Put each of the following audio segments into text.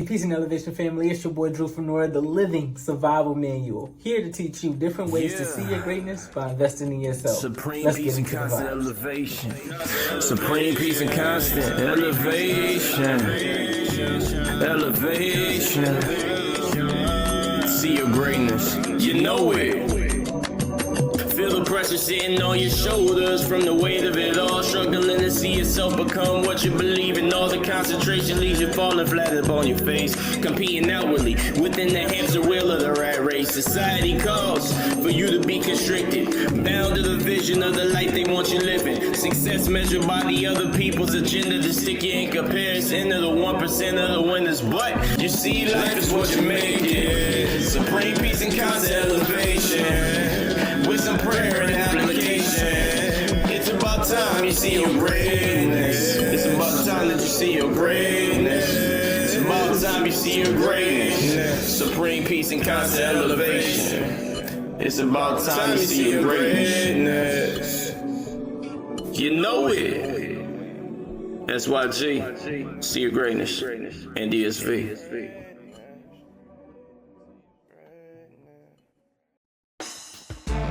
peace, and elevation family. It's your boy Drew from Nora, the living survival manual. Here to teach you different ways to see your greatness by investing in yourself. Supreme peace and constant elevation. Supreme peace and constant elevation. Elevation. See your greatness. You know it. Feel the pressure sitting on your shoulders from the weight of it all. Struggling to see yourself become what you believe in. All the concentration leaves you falling flat upon your face. Competing outwardly within the hamster wheel of the rat race. Society calls for you to be constricted, bound to the vision of the life they want you living. Success measured by the other people's agenda to stick you in comparison to the 1% of the winners. But you see, life is what you make it. Supreme peace and constant elevation. With some prayer and application. It's about time you see your greatness. It's about time that you see your greatness. It's about time you see your greatness. Supreme peace and constant elevation. It's about time you see your greatness. You know it. SYG. See your greatness. And DSV.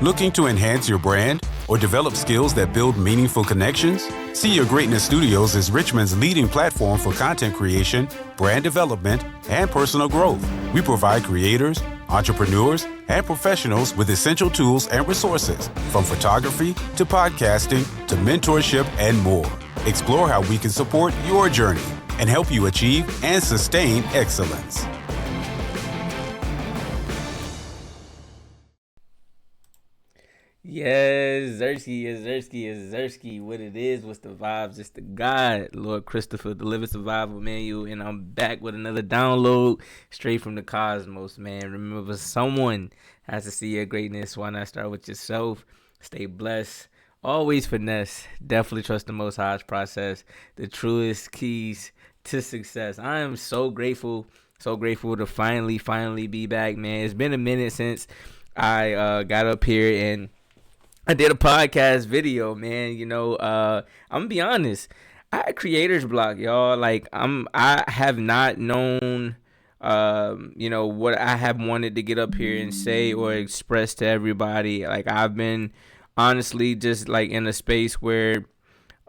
Looking to enhance your brand or develop skills that build meaningful connections? See Your Greatness Studios is Richmond's leading platform for content creation, brand development, and personal growth. We provide creators, entrepreneurs, and professionals with essential tools and resources, from photography to podcasting to mentorship and more. Explore how we can support your journey and help you achieve and sustain excellence. Yes, Zersky. What it is, what's the vibes? It's the God, Lord Christopher, the Living Survival Manual, and I'm back with another download straight from the cosmos, man. Remember, someone has to see your greatness. Why not start with yourself? Stay blessed. Always finesse. Definitely trust the Most High's process. The truest keys to success. I am so grateful to finally be back, man. It's been a minute since I got up here and I did a podcast video, man. You know, I'm gonna be honest. I had creator's block, y'all. Like, I have not known, what I have wanted to get up here and say or express to everybody. Like, I've been honestly just like in a space where,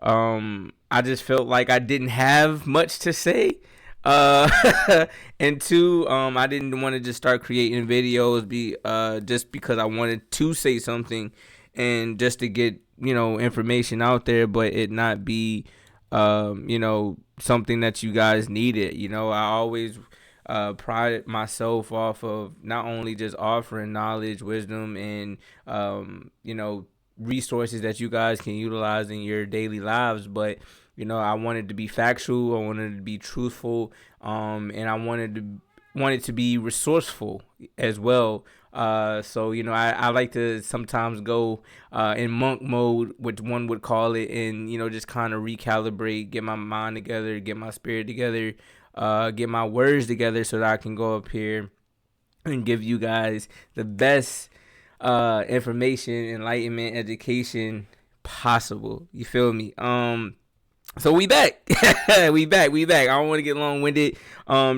I just felt like I didn't have much to say. And two, I didn't want to just start creating videos just because I wanted to say something and just to get, information out there, but it not be, something that you guys needed. I always pride myself off of not only just offering knowledge, wisdom, and, resources that you guys can utilize in your daily lives, but I wanted to be factual, I wanted to be truthful, and I wanted to be resourceful as well. So I like to sometimes go in monk mode, which one would call it, and just kind of recalibrate, get my mind together, get my spirit together, get my words together, so that I can go up here and give you guys the best information, enlightenment, education possible. You feel me? So we back. we back. I don't want to get long-winded.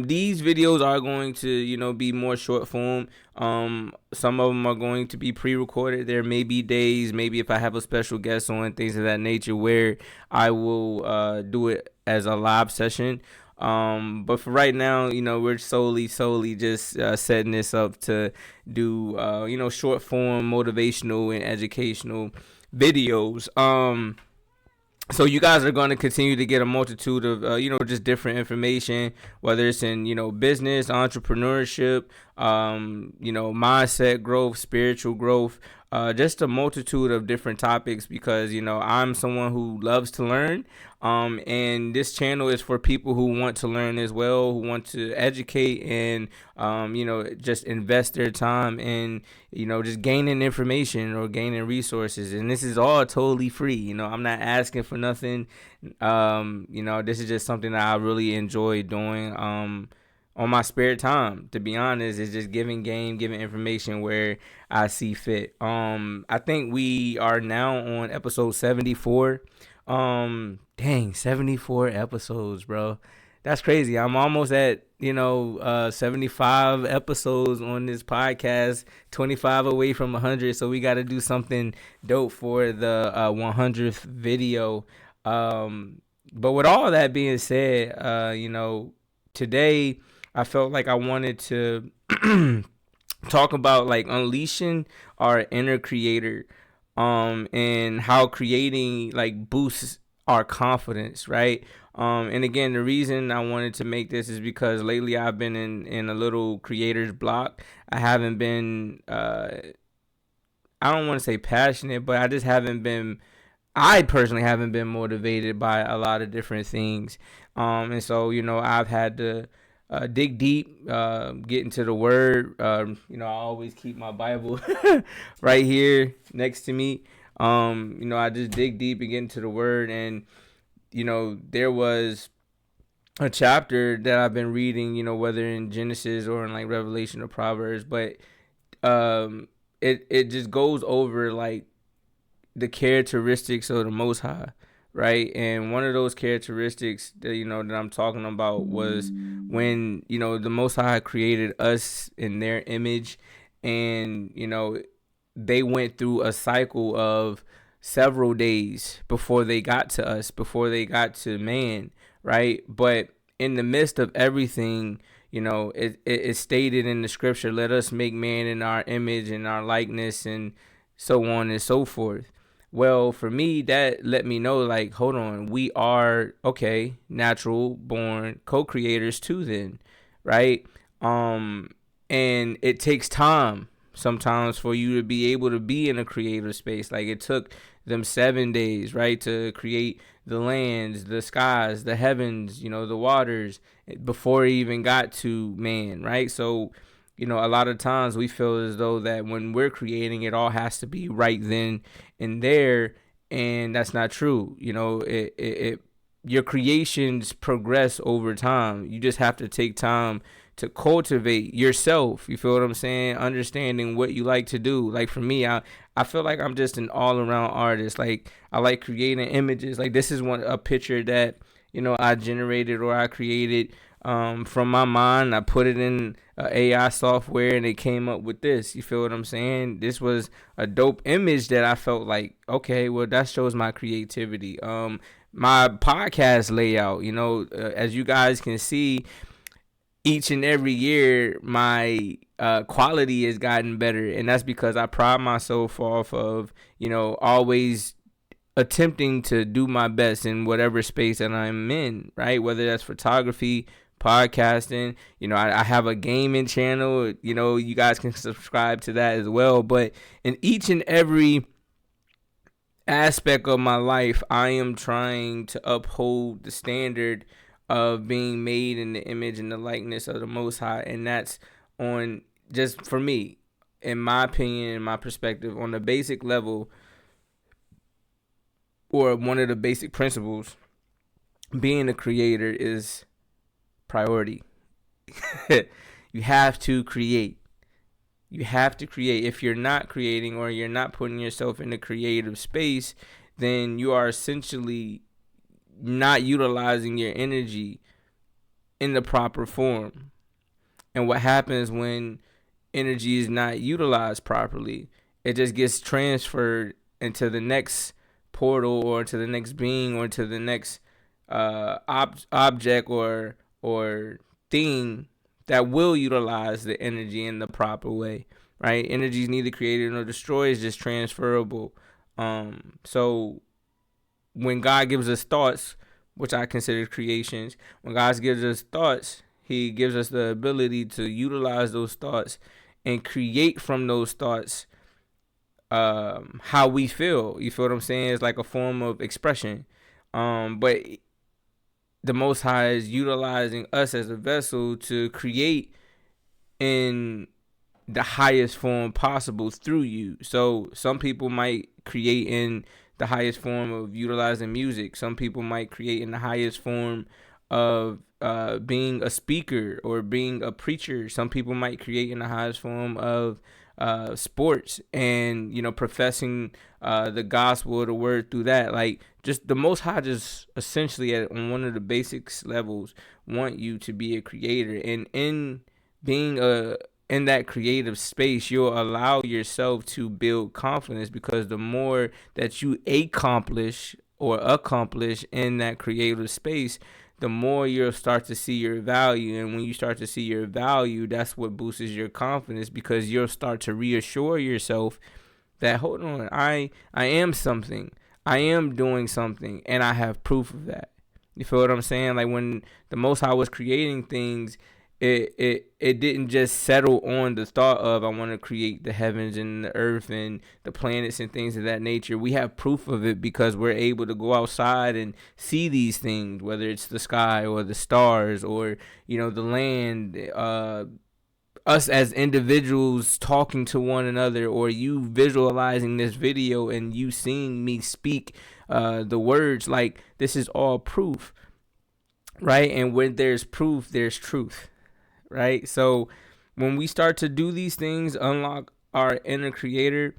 These videos are going to, be more short form. Some of them are going to be pre-recorded. There may be days, maybe if I have a special guest on, things of that nature, where I will do it as a live session. But for right now, we're solely just setting this up to do, short form motivational and educational videos. So you guys are going to continue to get a multitude of, just different information, whether it's in, business, entrepreneurship, mindset growth, spiritual growth, just a multitude of different topics, because, I'm someone who loves to learn. And this channel is for people who want to learn as well, who want to educate and, just invest their time in, just gaining information or gaining resources. And this is all totally free. I'm not asking for nothing. This is just something that I really enjoy doing, on my spare time. To be honest, it's just giving information where I see fit. I think we are now on episode 74. 74 episodes, bro. That's crazy. I'm almost at 75 episodes on this podcast, 25 away from 100. So we got to do something dope for the 100th video. But with all that being said, today I felt like I wanted to talk about like unleashing our inner creator, and how creating like boosts our confidence, right? And again, the reason I wanted to make this is because lately I've been in a little creator's block. I haven't been, I don't want to say passionate, but I personally haven't been motivated by a lot of different things. And so, I've had to dig deep, get into the word. I always keep my Bible right here next to me. I just dig deep and get into the word. And, there was a chapter that I've been reading, whether in Genesis or in like Revelation or Proverbs, but it just goes over like the characteristics of the Most High, right? And one of those characteristics that that I'm talking about was when the Most High created us in their image, and they went through a cycle of several days before they got to us, before they got to man, right? But in the midst of everything, it stated in the scripture, let us make man in our image and our likeness, and so on and so forth. Well, for me, that let me know, like, hold on, we are, natural born co-creators too then, right? And it takes time sometimes for you to be able to be in a creative space. Like, it took them 7 days, right, to create the lands, the skies, the heavens, the waters, before it even got to man, right? So, a lot of times we feel as though that when we're creating, it all has to be right then and there, and that's not true. Your creations progress over time. You just have to take time to cultivate yourself. You feel what I'm saying? Understanding what you like to do. Like for me, I feel like I'm just an all-around artist. Like I like creating images. Like this is a picture that I generated or I created from my mind. I put it in AI software and it came up with this. You feel what I'm saying? This was a dope image that I felt like, okay, well, that shows my creativity. My podcast layout, as you guys can see, each and every year my quality has gotten better, and that's because I pride myself off of always attempting to do my best in whatever space that I'm in, right? Whether that's photography, podcasting, I have a gaming channel, you guys can subscribe to that as well. But in each and every aspect of my life, I am trying to uphold the standard of being made in the image and the likeness of the Most High. And that's on, just for me, in my opinion, in my perspective, on the basic level, or one of the basic principles, being a creator is priority. You have to create. You have to create. If you're not creating, or you're not putting yourself in a creative space, then you are essentially not utilizing your energy in the proper form. And what happens when energy is not utilized properly? It just gets transferred into the next portal, or to the next being, or to the next object or thing that will utilize the energy in the proper way, right? Energy is neither created nor destroyed, it's just transferable. So when God gives us thoughts, which I consider creations, when God gives us thoughts, he gives us the ability to utilize those thoughts and create from those thoughts how we feel. You feel what I'm saying? It's like a form of expression. But the Most High is utilizing us as a vessel to create in the highest form possible through you. So some people might create in the highest form of utilizing music. Some people might create in the highest form of being a speaker or being a preacher. Some people might create in the highest form of sports and, you know, professing the gospel of the word through that. Like, just the Most High just essentially on one of the basics levels want you to be a creator, and in being in that creative space, you'll allow yourself to build confidence, because the more that you accomplish in that creative space, the more you'll start to see your value. And when you start to see your value, that's what boosts your confidence, because you'll start to reassure yourself that, hold on, I am something. I am doing something, and I have proof of that. You feel what I'm saying? Like, when the Most High was creating things, it didn't just settle on the thought of, I want to create the heavens and the earth and the planets and things of that nature. We have proof of it because we're able to go outside and see these things, whether it's the sky or the stars or, you know, the land, us as individuals talking to one another, or you visualizing this video and you seeing me speak the words. Like, this is all proof, right? And when there's proof, there's truth, right? So when we start to do these things, unlock our inner creator,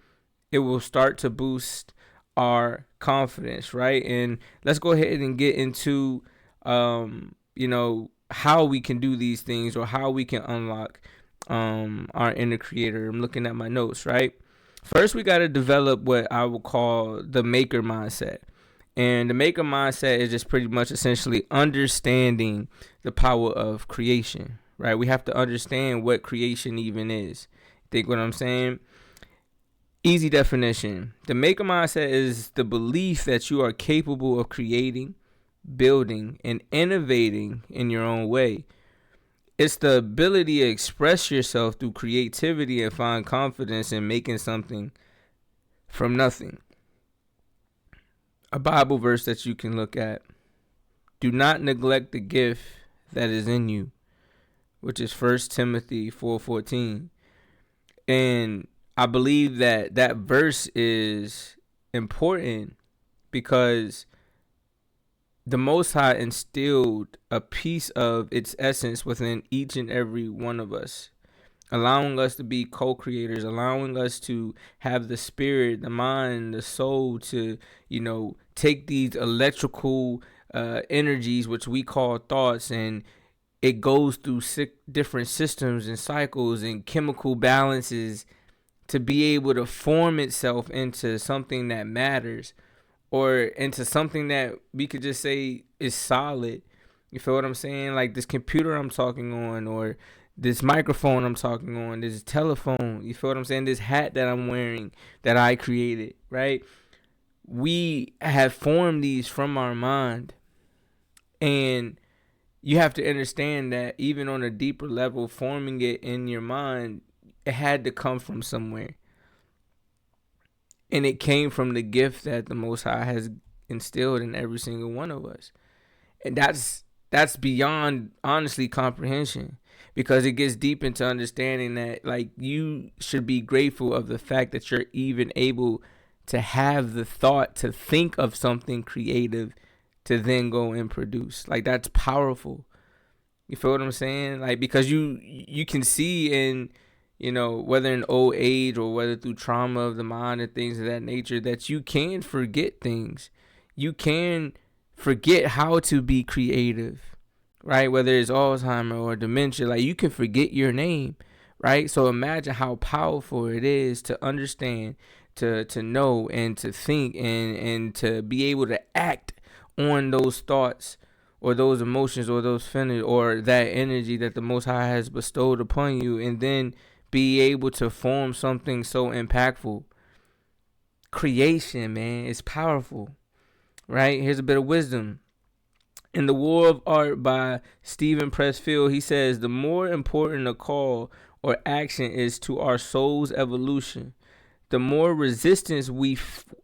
it will start to boost our confidence, right? And let's go ahead and get into you know, how we can do these things, or how we can unlock our inner creator. I'm looking at my notes, right? First, we got to develop what I would call the maker mindset. And the maker mindset is just pretty much essentially understanding the power of creation, right? We have to understand what creation even is. Think what I'm saying? Easy definition. The maker mindset is the belief that you are capable of creating, building, and innovating in your own way. It's the ability to express yourself through creativity and find confidence in making something from nothing. A Bible verse that you can look at: do not neglect the gift that is in you, which is 1 Timothy 4:14. And I believe that that verse is important because the Most High instilled a piece of its essence within each and every one of us, allowing us to be co-creators, allowing us to have the spirit, the mind, the soul to, you know, take these electrical energies, which we call thoughts, and it goes through different systems and cycles and chemical balances to be able to form itself into something that matters, or into something that we could just say is solid. You feel what I'm saying? Like this computer I'm talking on, or this microphone I'm talking on, this telephone, you feel what I'm saying? This hat that I'm wearing that I created, right? We have formed these from our mind. And you have to understand that even on a deeper level, forming it in your mind, it had to come from somewhere. And it came from the gift that the Most High has instilled in every single one of us. And that's beyond, honestly, comprehension, because it gets deep into understanding that, like, you should be grateful of the fact that you're even able to have the thought to think of something creative to then go and produce. Like, that's powerful. You feel what I'm saying? Like, because you can see in, you know, whether in old age or whether through trauma of the mind and things of that nature, that you can forget things. You can forget how to be creative, right? Whether it's Alzheimer or dementia, like, you can forget your name, right? So imagine how powerful it is to understand, to know, and to think, and to be able to act on those thoughts or those emotions or those feelings or that energy that the Most High has bestowed upon you, and then be able to form something so impactful. Creation, man, is powerful, right? Here's a bit of wisdom. In The War of Art by Stephen Pressfield, he says, the more important a call or action is to our soul's evolution, the more resistance we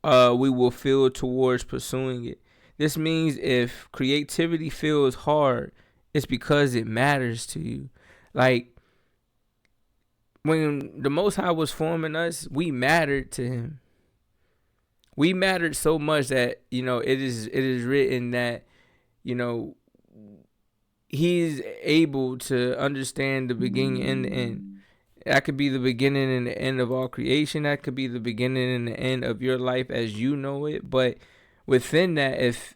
will feel towards pursuing it. This means if creativity feels hard, it's because it matters to you. Like, when the Most High was forming us, we mattered to him. We mattered so much that, you know, it is written that, you know, he's able to understand the beginning and the end. that could be the beginning and the end of all creation. That could be the beginning and the end of your life as you know it. But within that, if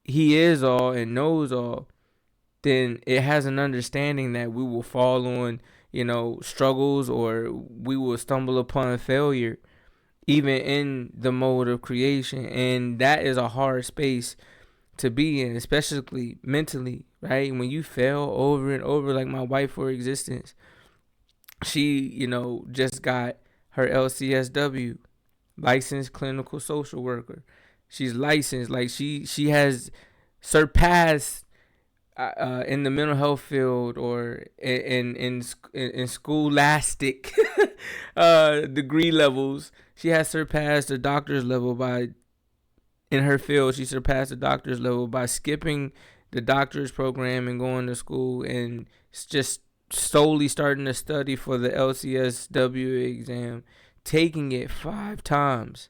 he is all and knows all, then it has an understanding that we will fall on, struggles, or we will stumble upon failure, even in the mode of creation. And that is a hard space to be in, especially mentally, right? When you fail over and over, like my wife, for existence, she, just got her LCSW, licensed clinical social worker. She's licensed, like she has surpassed in the mental health field, or in scholastic degree levels. She has surpassed the doctor's level in her field. She surpassed the doctor's level by skipping the doctor's program and going to school and just solely starting to study for the LCSW exam, taking it 5 times,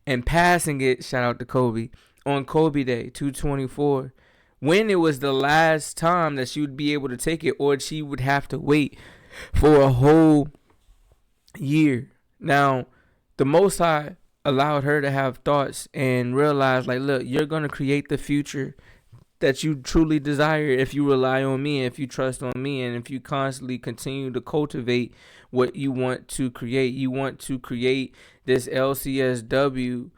and passing it. Shout out to Kobe on Kobe Day 2/24. When it was the last time that she would be able to take it, or she would have to wait for a whole year. Now, the Most High allowed her to have thoughts and realize, like, look, you're going to create the future that you truly desire if you rely on me, if you trust on me, and if you constantly continue to cultivate what you want to create. You want to create this LCSW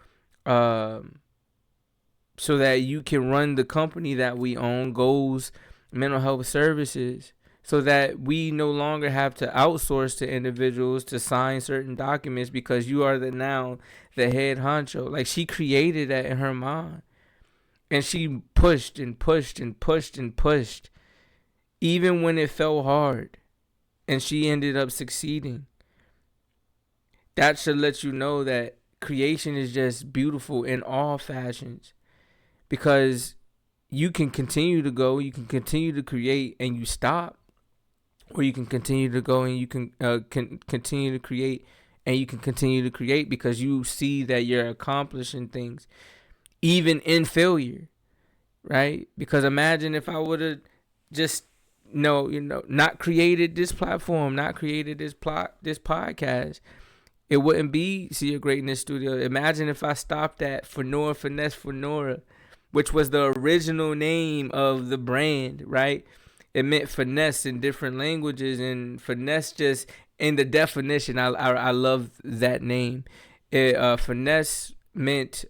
so that you can run the company that we own, Goals Mental Health Services, so that we no longer have to outsource to individuals to sign certain documents, because you are now the head honcho. Like, she created that in her mind, and she pushed and pushed and pushed and pushed, even when it felt hard, and she ended up succeeding. That should let you know that creation is just beautiful in all fashions, because you can continue to go, you can continue to create, and you stop, or you can continue to go and you can continue to create, and you can continue to create because you see that you're accomplishing things even in failure, right? Because imagine if I would have just not created this platform, not created this podcast, it wouldn't be See Your Greatness Studio. Imagine if I stopped at Fenora Finesse Fenora, which was the original name of the brand, right? It meant finesse in different languages, and finesse just in the definition, I love that name. Finesse meant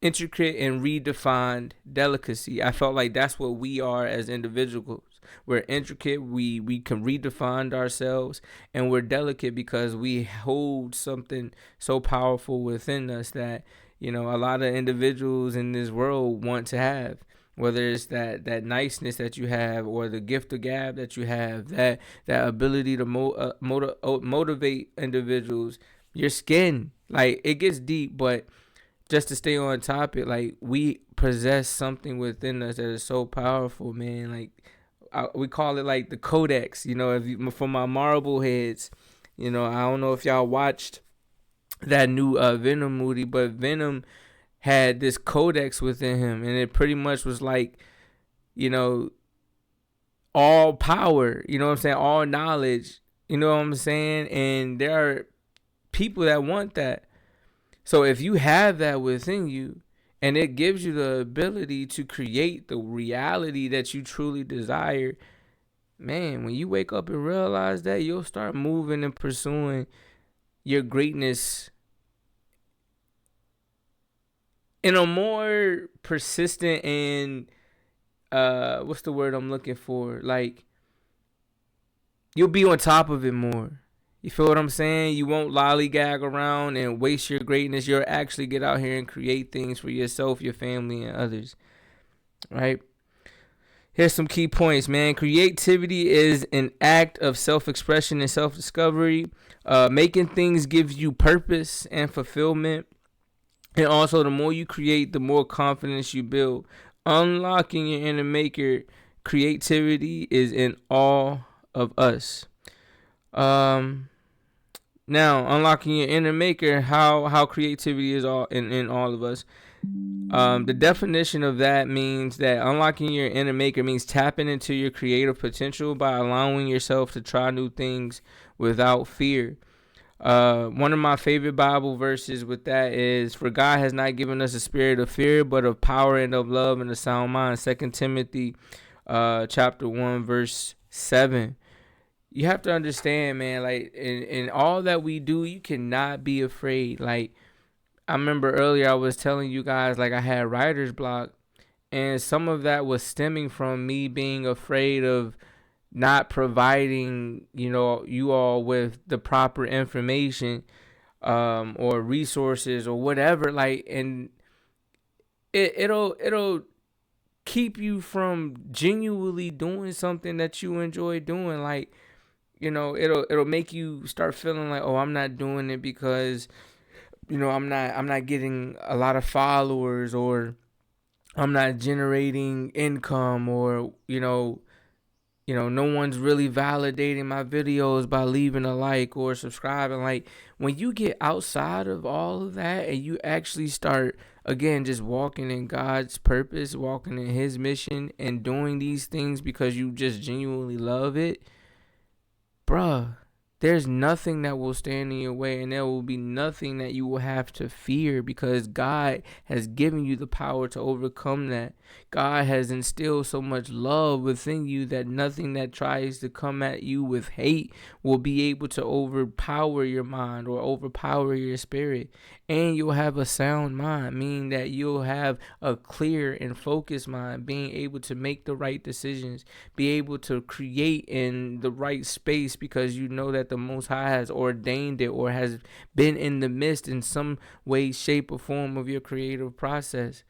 intricate and redefined delicacy. I felt like that's what we are as individuals. We're intricate, we can redefine ourselves, and we're delicate because we hold something so powerful within us that, a lot of individuals in this world want to have. Whether it's that niceness that you have, or the gift of gab that you have, that ability to motivate individuals, your skin, like, it gets deep. But just to stay on topic, like, we possess something within us that is so powerful, man. Like, we call it like the codex, for my marble heads, I don't know if y'all watched that new Venom movie, but Venom had this codex within him, and it pretty much was like, all power, all knowledge, and there are people that want that. So if you have that within you, and it gives you the ability to create the reality that you truly desire, man, when you wake up and realize that, you'll start moving and pursuing your greatness in a more persistent and what's the word I'm looking for? Like, you'll be on top of it more. You feel what I'm saying? You won't lollygag around and waste your greatness. You'll actually get out here and create things for yourself, your family, and others. Right? Here's some key points, man. Creativity is an act of self-expression and self-discovery. Making things gives you purpose and fulfillment. And also, the more you create, the more confidence you build. Unlocking your inner maker, creativity is in all of us. Now, unlocking your inner maker, how creativity is all in all of us. The definition of that means that unlocking your inner maker means tapping into your creative potential by allowing yourself to try new things without fear. One of my favorite Bible verses with that is, "For God has not given us a spirit of fear, but of power and of love and a sound mind." 2 Timothy chapter 1, verse 7. You have to understand, man, like in all that we do, you cannot be afraid. Like, I remember earlier I was telling you guys, like, I had writer's block, and some of that was stemming from me being afraid of not providing, you all with the proper information, or resources or whatever. Like, and it'll keep you from genuinely doing something that you enjoy doing. Like, it'll make you start feeling like, oh, I'm not doing it because, I'm not getting a lot of followers, or I'm not generating income, or, no one's really validating my videos by leaving a like or subscribing. Like, when you get outside of all of that and you actually start, again, just walking in God's purpose, walking in his mission, and doing these things because you just genuinely love it, bruh, there's nothing that will stand in your way, and there will be nothing that you will have to fear, because God has given you the power to overcome that. God has instilled so much love within you that nothing that tries to come at you with hate will be able to overpower your mind or overpower your spirit. And you'll have a sound mind, meaning that you'll have a clear and focused mind, being able to make the right decisions, be able to create in the right space, because you know that the Most High has ordained it or has been in the midst in some way, shape, or form of your creative process.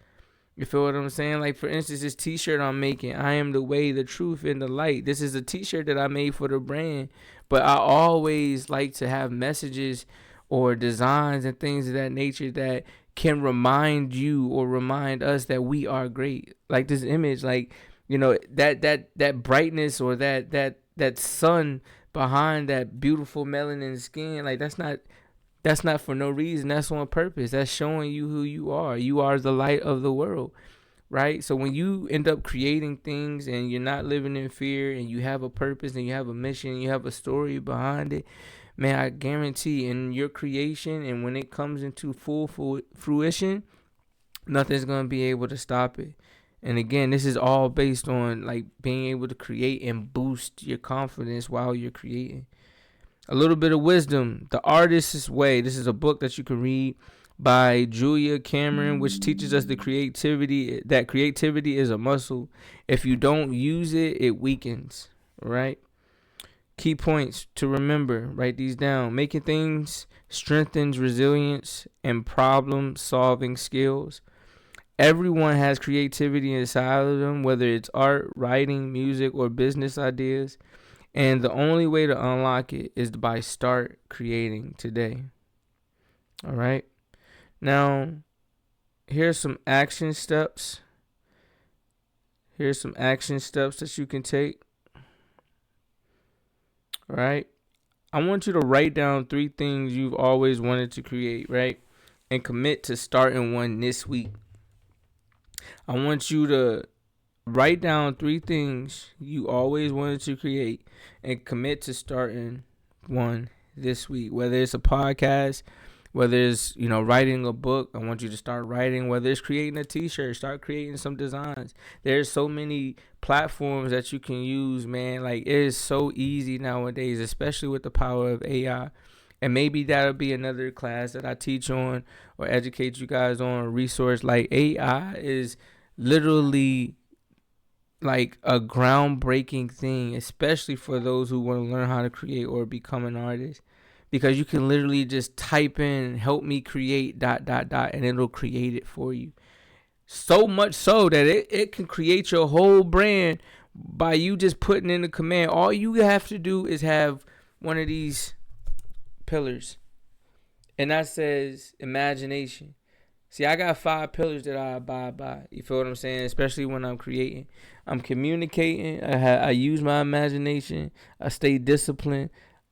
You feel what I'm saying? Like, for instance, this t-shirt I'm making, "I am the way, the truth, and the light." This is a t-shirt that I made for the brand, but I always like to have messages or designs and things of that nature that can remind you or remind us that we are great. Like this image, like, that brightness, or that sun behind that beautiful melanin skin, like, that's not for no reason. That's on purpose. That's showing you who you are. You are the light of the world, right? So when you end up creating things and you're not living in fear, and you have a purpose and you have a mission and you have a story behind it, man, I guarantee in your creation, and when it comes into full fruition, nothing's going to be able to stop it. And again, this is all based on, like, being able to create and boost your confidence while you're creating. A little bit of wisdom. The Artist's Way. This is a book that you can read by Julia Cameron, which teaches us that creativity is a muscle. If you don't use it, it weakens, right? Key points to remember. Write these down. Making things strengthens resilience and problem-solving skills. Everyone has creativity inside of them, whether it's art, writing, music, or business ideas. And the only way to unlock it is by start creating today. All right. Now, here's some action steps. Here's some action steps that you can take. All right. I want you to write down 3 things you've always wanted to create, right? And commit to starting one this week. I want you to write down 3 things you always wanted to create and commit to starting one this week. Whether it's a podcast, whether it's, writing a book, I want you to start writing. Whether it's creating a t-shirt, start creating some designs. There's so many platforms that you can use, man. Like, it is so easy nowadays, especially with the power of AI. And maybe that'll be another class that I teach on or educate you guys on, a resource. Like, AI is literally like a groundbreaking thing, especially for those who want to learn how to create or become an artist, because you can literally just type in "help me create ... and it'll create it for you. So much so that it can create your whole brand by you just putting in the command. All you have to do is have one of these pillars, and that says imagination. See, I got 5 pillars that I abide by. You feel what I'm saying? Especially when I'm creating. I'm communicating. I use my imagination. I stay disciplined.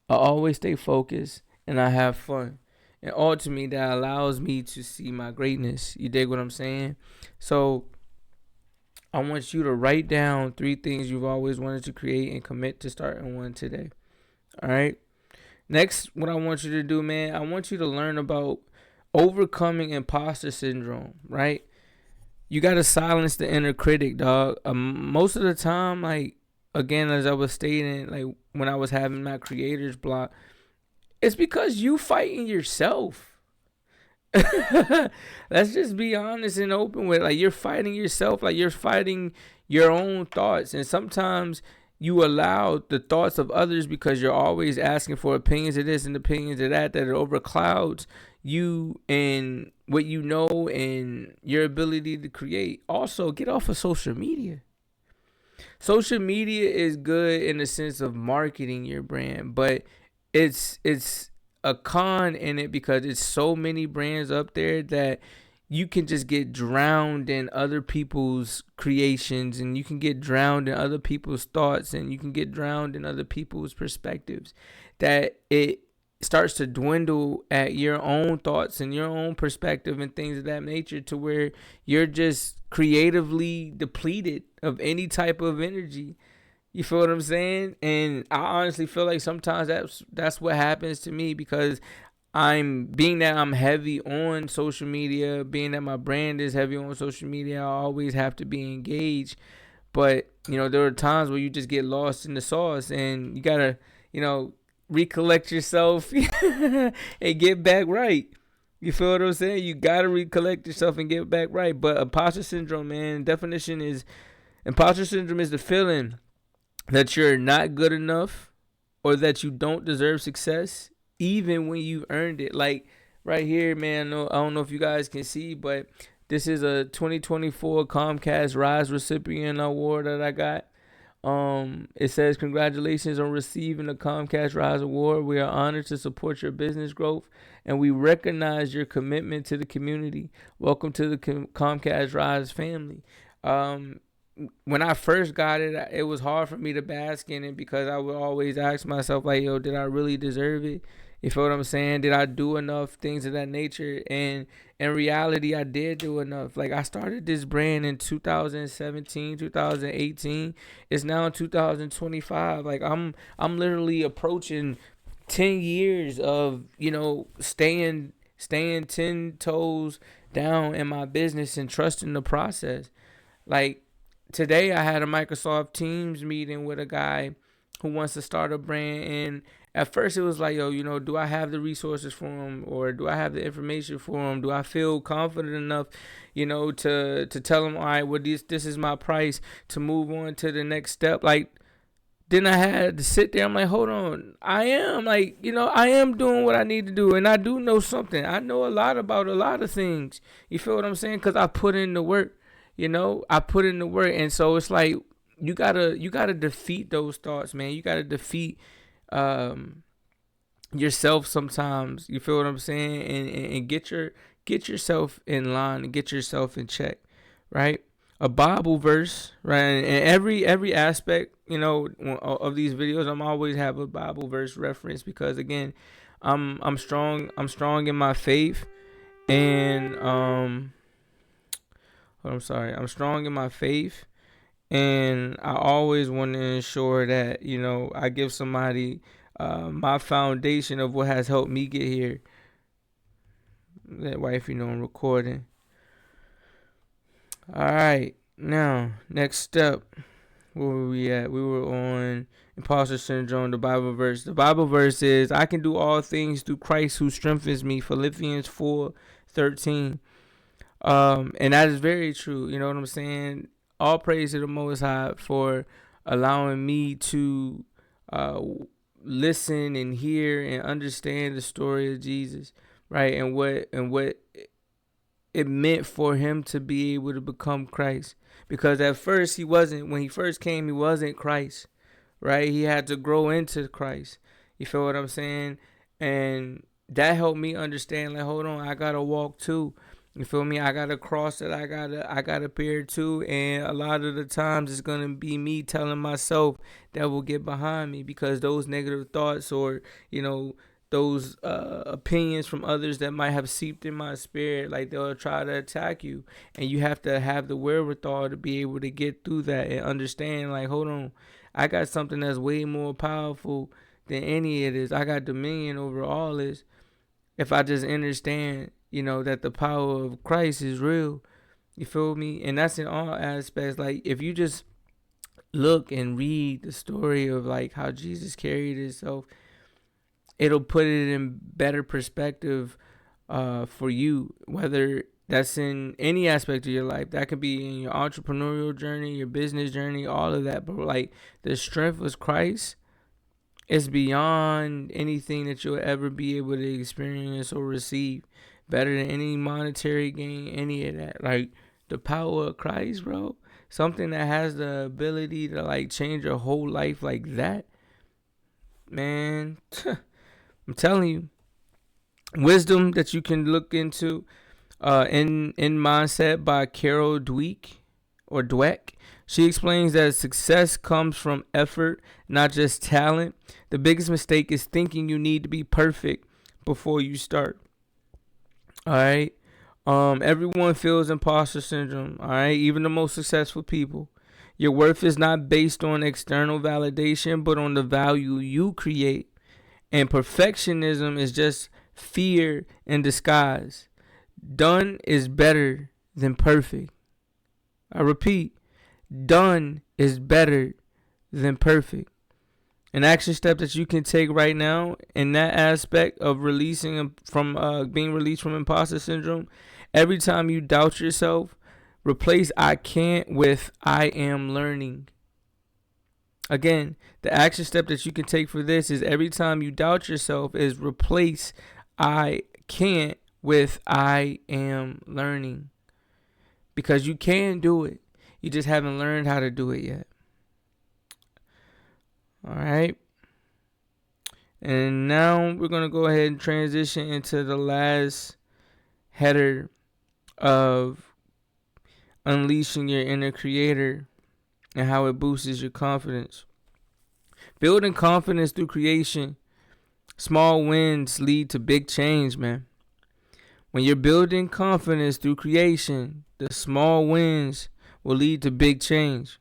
I always stay focused. And I have fun. and ultimately that allows me to see my greatness. You dig what I'm saying? So I want you to write down 3 things you've always wanted to create and commit to starting one today. All right. Next, what I want you to do, man, I want you to learn about overcoming imposter syndrome, right? You got to silence the inner critic, dog. Most of the time, like, again, as I was stating, like when I was having my creator's block, it's because you fighting yourself. Let's just be honest and open with it. Like, you're fighting yourself, like you're fighting your own thoughts. And sometimes you allow the thoughts of others because you're always asking for opinions of this and opinions of that it overclouds you and what you know and your ability to create. Also, get off of social media. Social media is good in the sense of marketing your brand, but it's a con in it because it's so many brands up there that you can just get drowned in other people's creations, and you can get drowned in other people's thoughts, and you can get drowned in other people's perspectives, that it starts to dwindle at your own thoughts and your own perspective and things of that nature, to where you're just creatively depleted of any type of energy. You feel what I'm saying? And I honestly feel like sometimes that's what happens to me, because being that I'm heavy on social media, being that my brand is heavy on social media, I always have to be engaged. But, there are times where you just get lost in the sauce, and you gotta, recollect yourself and get back right. You feel what I'm saying? You gotta recollect yourself and get back right. But imposter syndrome, man, definition is, imposter syndrome is the feeling that you're not good enough or that you don't deserve success, even when you've earned it. Like right here, man, I don't know if you guys can see, but this is a 2024 Comcast RISE Recipient Award that I got. It says, congratulations on receiving the Comcast RISE Award. We are honored to support your business growth, and we recognize your commitment to the community. Welcome to the Comcast RISE family. When I first got it, it was hard for me to bask in it, because I would always ask myself, like, yo, did I really deserve it? You feel what I'm saying? Did I do enough things of that nature? And in reality, I did do enough. Like, I started this brand in 2017, 2018. It's now 2025. Like, I'm literally approaching 10 years of, staying 10 toes down in my business and trusting the process. Like, today I had a Microsoft Teams meeting with a guy who wants to start a brand, and at first it was like, yo, do I have the resources for him, or do I have the information for him? Do I feel confident enough, to tell him, all right, well, this is my price, to move on to the next step? Like, then I had to sit there. I'm like, hold on, I am doing what I need to do, and I do know something. I know a lot about a lot of things. You feel what I'm saying? Because I put in the work. I put in the work. And so it's like, you gotta defeat those thoughts, man. You gotta defeat yourself sometimes. You feel what I'm saying? And get yourself in line and get yourself in check, right? A Bible verse, right? And every aspect, of these videos, I'm always have a Bible verse reference, because again, I'm strong in my faith, and I'm strong in my faith, and I always want to ensure that, I give somebody my foundation of what has helped me get here. That wife, I'm recording. All right, now, next step. Where were we at? We were on imposter syndrome, the Bible verse. The Bible verse is, I can do all things through Christ who strengthens me, Philippians 4:13. And that is very true. You know what I'm saying? All praise to the Most High for allowing me to listen and hear and understand the story of Jesus, right? And what it meant for him to be able to become Christ. Because at first when he first came, he wasn't Christ, right? He had to grow into Christ. You feel what I'm saying? And that helped me understand, like, hold on, I gotta walk too. You feel me? I got a cross that I gotta bear too, and a lot of the times it's gonna be me telling myself that will get behind me, because those negative thoughts, or those opinions from others that might have seeped in my spirit. Like, they'll try to attack you, and you have to have the wherewithal to be able to get through that and understand, like, hold on, I got something that's way more powerful than any of this. I got dominion over all this. If I just understand, that the power of Christ is real. You feel me? And that's in all aspects. Like, if you just look and read the story of like how Jesus carried himself, it'll put it in better perspective for you, whether that's in any aspect of your life. That could be in your entrepreneurial journey, your business journey, all of that. But like, the strength of Christ is beyond anything that you'll ever be able to experience or receive. Better than any monetary gain, any of that. Like, the power of Christ, bro. Something that has the ability to like change your whole life like that. Man, I'm telling you. Wisdom that you can look into in Mindset by Carol Dweck. She explains that success comes from effort, not just talent. The biggest mistake is thinking you need to be perfect before you start. All right. Everyone feels imposter syndrome. All right. Even the most successful people. Your worth is not based on external validation, but on the value you create. And perfectionism is just fear in disguise. Done is better than perfect. I repeat, done is better than perfect. An action step that you can take right now in that aspect of releasing from being released from imposter syndrome. Every time you doubt yourself, replace I can't with I am learning. Again, the action step that you can take for this is every time you doubt yourself is replace I can't with I am learning. Because you can do it. You just haven't learned how to do it yet. All right. And now we're going to go ahead and transition into the last header of unleashing your inner creator and how it boosts your confidence. Building confidence through creation. Small wins lead to big change, man. When you're building confidence through creation, the small wins will lead to big change.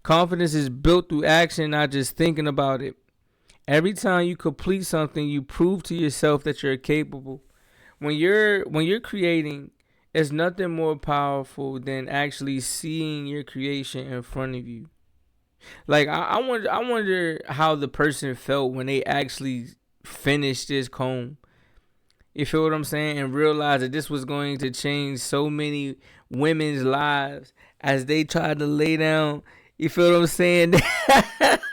Confidence is built through action, not just thinking about it. Every time you complete something, you prove to yourself that you're capable. When you're creating, it's nothing more powerful than actually seeing your creation in front of you. Like, I wonder how the person felt when they actually finished this comb. You feel what I'm saying? And realized that this was going to change so many women's lives as they tried to lay down. You feel what I'm saying?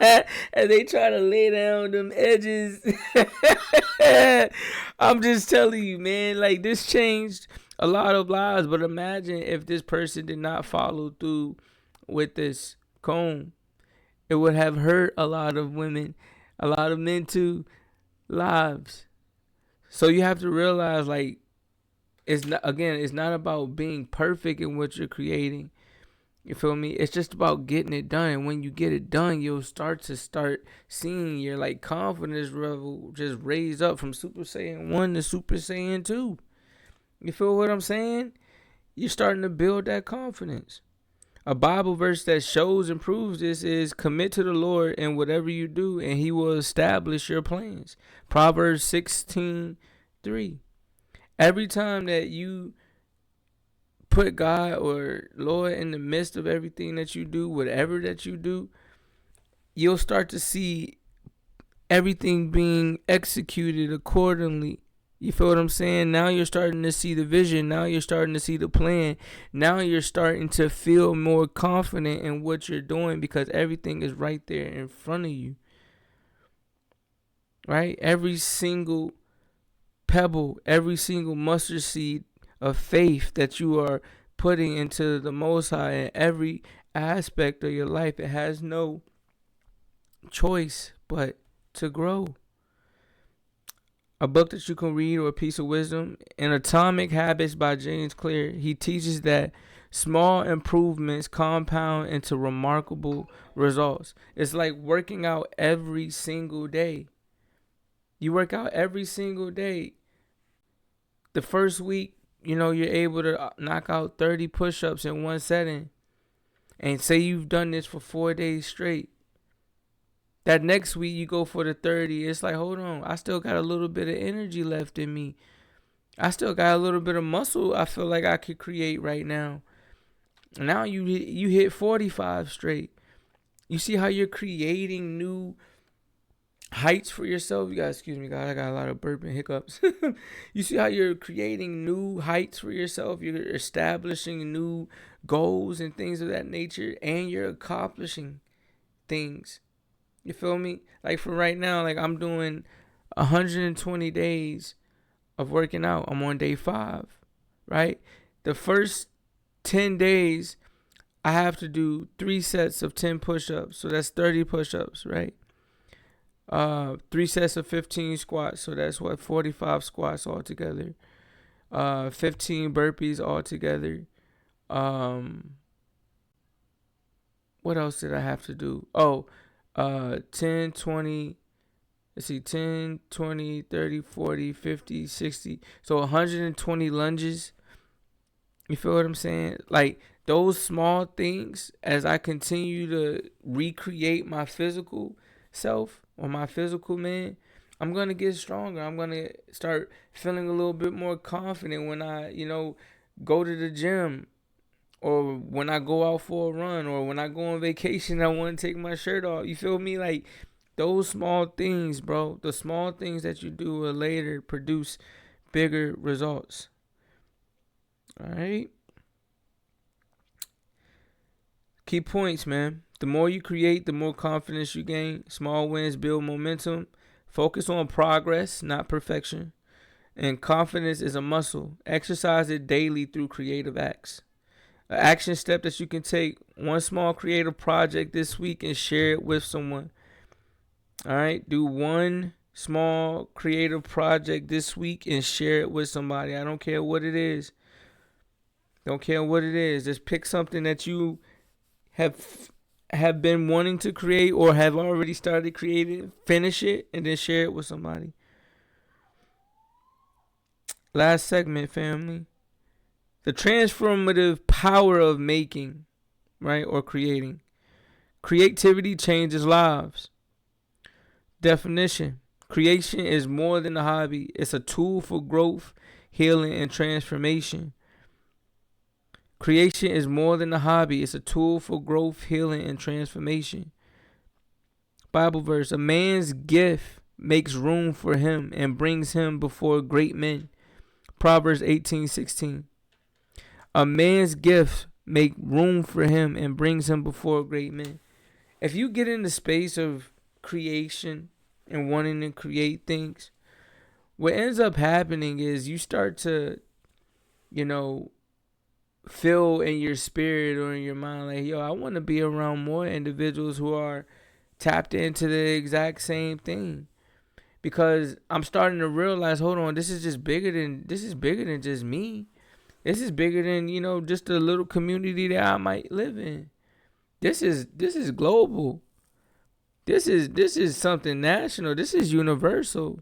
As they try to lay down them edges. I'm just telling you, man, like, this changed a lot of lives. But imagine if this person did not follow through with this comb. It would have hurt a lot of women, a lot of men too, lives. So you have to realize, like, it's not about being perfect in what you're creating. You feel me? It's just about getting it done. And when you get it done, you'll start seeing your like confidence level just raise up from Super Saiyan 1 to Super Saiyan 2. You feel what I'm saying? You're starting to build that confidence. A Bible verse that shows and proves this is commit to the Lord in whatever you do, and he will establish your plans. Proverbs 16:3. Every time that you put God or Lord in the midst of everything that you do, whatever that you do, you'll start to see everything being executed accordingly. You feel what I'm saying? Now you're starting to see the vision. Now you're starting to see the plan. Now you're starting to feel more confident in what you're doing because everything is right there in front of you. Right? Every single pebble, every single mustard seed of faith that you are putting into the Most High in every aspect of your life, it has no choice but to grow. A book that you can read or a piece of wisdom, in Atomic Habits by James Clear, he teaches that small improvements compound into remarkable results. It's like working out every single day. You work out every single day. The first week, you're able to knock out 30 push-ups in one setting. And say you've done this for 4 days straight. That next week you go for the 30. It's like, hold on, I still got a little bit of energy left in me. I still got a little bit of muscle I feel like I could create right now. Now you hit 45 straight. You see how you're creating new heights for yourself? You guys, excuse me, guys, I got a lot of burp and hiccups. You see how you're creating new heights for yourself? You're establishing new goals and things of that nature, and you're accomplishing things. You feel me? Like for right now, like I'm doing 120 days of working out. I'm on day 5, right? The first 10 days, I have to do 3 sets of 10 push-ups. So that's 30 push-ups, right? 3 sets of 15 squats. So that's 45 squats altogether. 15 burpees altogether. What else did I have to do? 10, 20, let's see, 10, 20, 30, 40, 50, 60. So 120 lunges. You feel what I'm saying? Like those small things, as I continue to recreate my physical self or my physical man, I'm going to get stronger. I'm going to start feeling a little bit more confident when I, go to the gym, or when I go out for a run, or when I go on vacation, I want to take my shirt off. You feel me? Like those small things, bro, the small things that you do will later produce bigger results. All right. Key points, man. The more you create, the more confidence you gain. Small wins build momentum. Focus on progress, not perfection. And confidence is a muscle. Exercise it daily through creative acts. An action step that you can take: one small creative project this week and share it with someone. All right. Do one small creative project this week and share it with somebody. I don't care what it is. Don't care what it is. Just pick something that you have been wanting to create or have already started creating, finish it, and then share it with somebody. Last segment, family. The transformative power of making, right, or creating. Creativity changes lives. Definition: creation is more than a hobby. It's a tool for growth, healing, and transformation. Creation is more than a hobby. It's a tool for growth, healing, and transformation. Bible verse: a man's gift makes room for him and brings him before great men. Proverbs 18:16. A man's gift make room for him and brings him before great men. If you get in the space of creation and wanting to create things, what ends up happening is you start to, feel in your spirit or in your mind like, I want to be around more individuals who are tapped into the exact same thing. Because I'm starting to realize, hold on, this is bigger than just me. This is bigger than, just a little community that I might live in. This is global. This is something national. This is universal.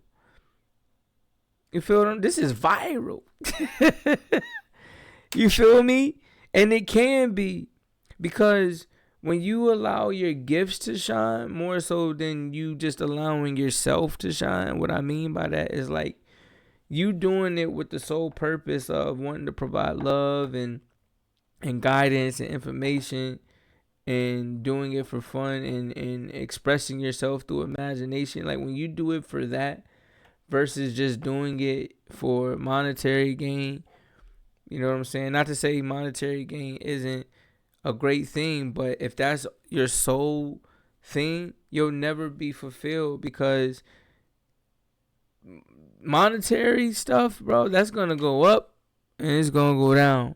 You feel them? This is viral. You feel me? And it can be, because when you allow your gifts to shine more so than you just allowing yourself to shine, what I mean by that is like you doing it with the sole purpose of wanting to provide love and guidance and information, and doing it for fun and expressing yourself through imagination. Like when you do it for that versus just doing it for monetary gain, you know what I'm saying? Not to say monetary gain isn't a great thing, but if that's your sole thing, you'll never be fulfilled, because monetary stuff, bro, that's going to go up and it's going to go down.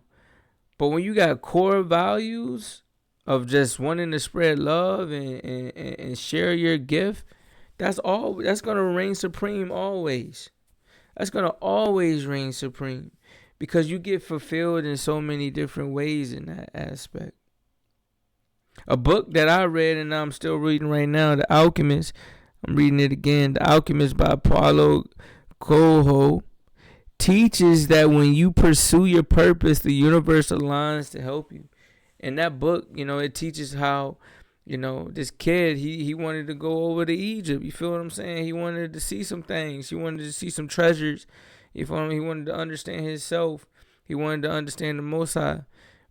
But when you got core values of just wanting to spread love and share your gift, that's going to reign supreme always. That's going to always reign supreme, because you get fulfilled in so many different ways in that aspect. A book that I read and I'm still reading right now, The Alchemist, I'm reading it again. The Alchemist by Paulo Coelho teaches that when you pursue your purpose, the universe aligns to help you. In that book, it teaches how, this kid, he wanted to go over to Egypt. You feel what I'm saying? He wanted to see some things. He wanted to see some treasures. You feel me? He wanted to understand himself. He wanted to understand the Most High,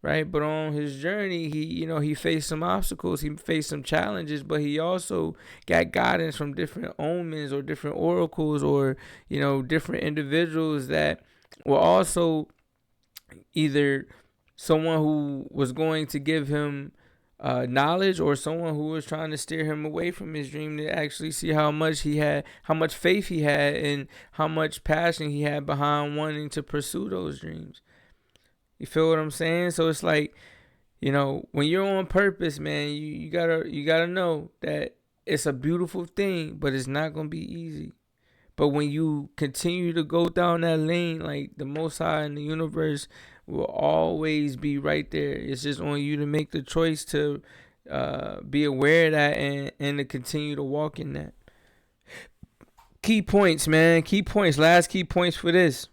right? But on his journey, he faced some obstacles. He faced some challenges, but he also got guidance from different omens or different oracles or, different individuals that were also either someone who was going to give him knowledge or someone who was trying to steer him away from his dream, to actually see how much faith he had, and how much passion he had behind wanting to pursue those dreams. You feel what I'm saying? So it's like, when you're on purpose, man, you gotta know that it's a beautiful thing, but it's not gonna be easy. But when you continue to go down that lane, like the Most High and the universe will always be right there. It's just on you to make the choice to be aware of that and to continue to walk in that. Key points, man. Key points. Last key points for this.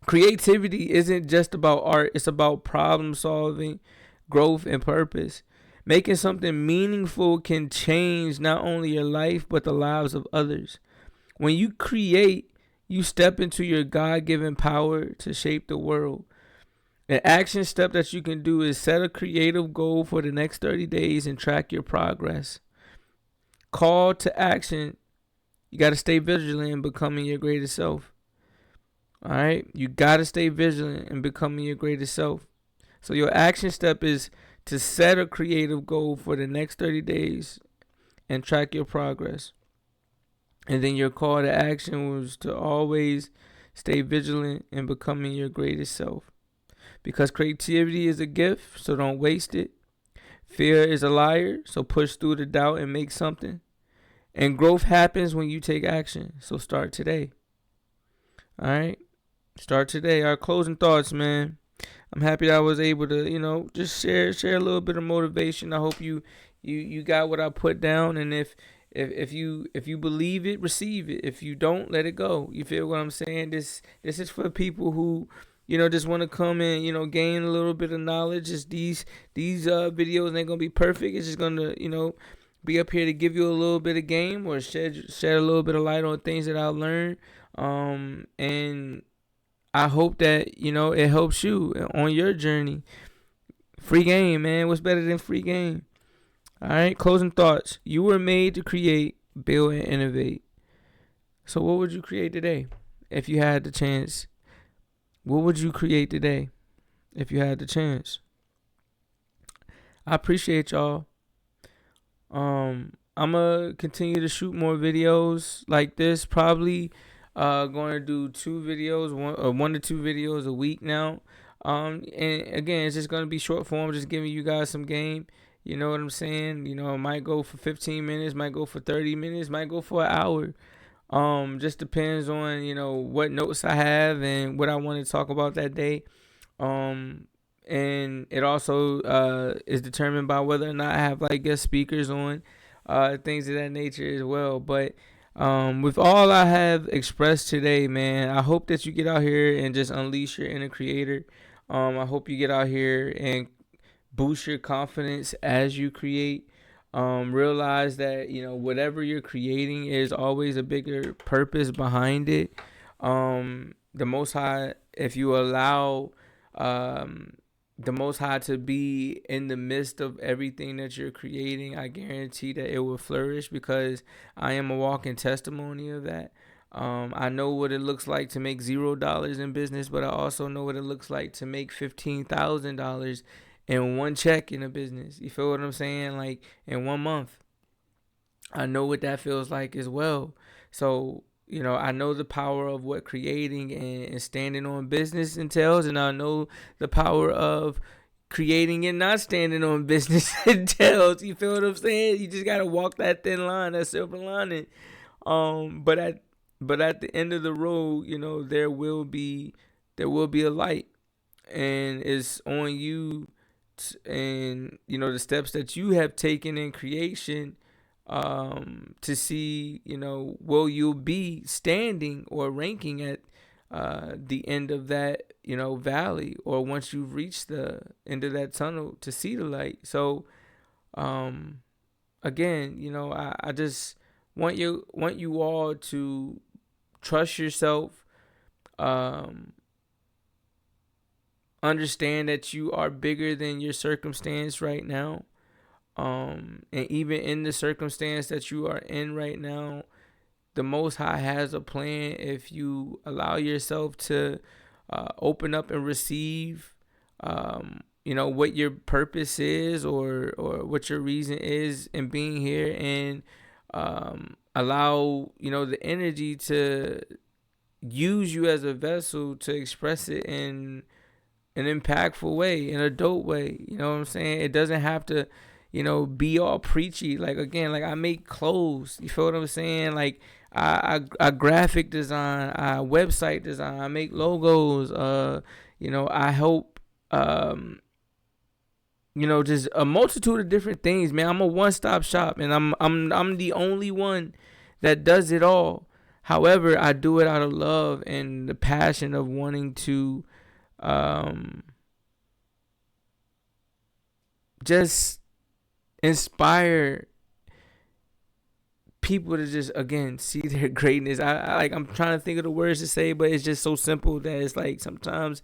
Creativity isn't just about art. It's about problem solving, growth, and purpose. Making something meaningful can change not only your life, but the lives of others. When you create, you step into your God-given power to shape the world. An action step that you can do is set a creative goal for the next 30 days and track your progress. Call to action. You got to stay vigilant in becoming your greatest self. All right? You got to stay vigilant in becoming your greatest self. So your action step is to set a creative goal for the next 30 days and track your progress. And then your call to action was to always stay vigilant in becoming your greatest self. Because creativity is a gift, so don't waste it. Fear is a liar, so push through the doubt and make something. And growth happens when you take action, so start today. All right? Start today. Our closing thoughts, man. I'm happy that I was able to, just share a little bit of motivation. I hope you got what I put down, and if you believe it, receive it. If you don't, let it go. You feel what I'm saying? This is for people who just want to come and gain a little bit of knowledge. Just these videos ain't gonna be perfect. It's just gonna be up here to give you a little bit of game or shed a little bit of light on things that I learned. And I hope that it helps you on your journey. Free game, man. What's better than free game? All right, closing thoughts. You were made to create, build, and innovate. So what would you create today if you had the chance? What would you create today if you had the chance? I appreciate y'all. I'm going to continue to shoot more videos like this. Probably going to do 2 videos, one to 2 videos a week now. And again, it's just going to be short form, just giving you guys some game. You know what I'm saying? It might go for 15 minutes, might go for 30 minutes, might go for an hour. Just depends on, what notes I have and what I want to talk about that day. And it also is determined by whether or not I have like guest speakers on, things of that nature as well. But with all I have expressed today, man, I hope that you get out here and just unleash your inner creator. I hope you get out here and boost your confidence as you create. Realize that whatever you're creating is always a bigger purpose behind it. The Most High, if you allow the Most High to be in the midst of everything that you're creating, I guarantee that it will flourish, because I am a walking testimony of that. I know what it looks like to make $0 in business, but I also know what it looks like to make $15,000 in one check in a business. You feel what I'm saying? Like in 1 month. I know what that feels like as well. So, I know the power of what creating and standing on business entails, and I know the power of creating and not standing on business entails. You feel what I'm saying? You just gotta walk that thin line, that silver lining. But at the end of the road, there will be a light, and it's on you. And the steps that you have taken in creation to see, will you be standing or ranking at the end of that, valley, or once you've reached the end of that tunnel to see the light. So, again, I just want you all to trust yourself, understand that you are bigger than your circumstance right now. And even in the circumstance that you are in right now, the Most High has a plan if you allow yourself to open up and receive, what your purpose is, or what your reason is in being here, and allow, the energy to use you as a vessel to express it in an impactful way, in a dope way. You know what I'm saying? It doesn't have to, be all preachy. Like, again, like I make clothes. You feel what I'm saying? Like I graphic design, I website design, I make logos. I help. Just a multitude of different things, man. I'm a one-stop shop, and I'm the only one that does it all. However, I do it out of love and the passion of wanting to just inspire people to just, again, see their greatness. I'm trying to think of the words to say, but it's just so simple that it's like sometimes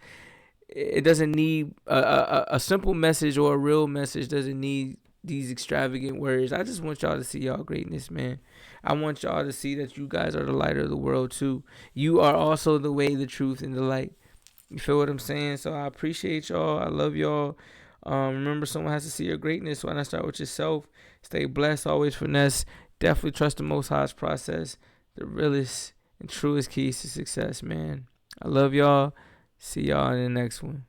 it doesn't need a simple message, or a real message doesn't need these extravagant words. I just want y'all to see y'all greatness, man. I want y'all to see that you guys are the light of the world too. You are also the way, the truth, and the light. You feel what I'm saying? So I appreciate y'all. I love y'all. Remember, someone has to see your greatness. Why not start with yourself? Stay blessed. Always finesse. Definitely trust the Most High's process. The realest and truest keys to success, man. I love y'all. See y'all in the next one.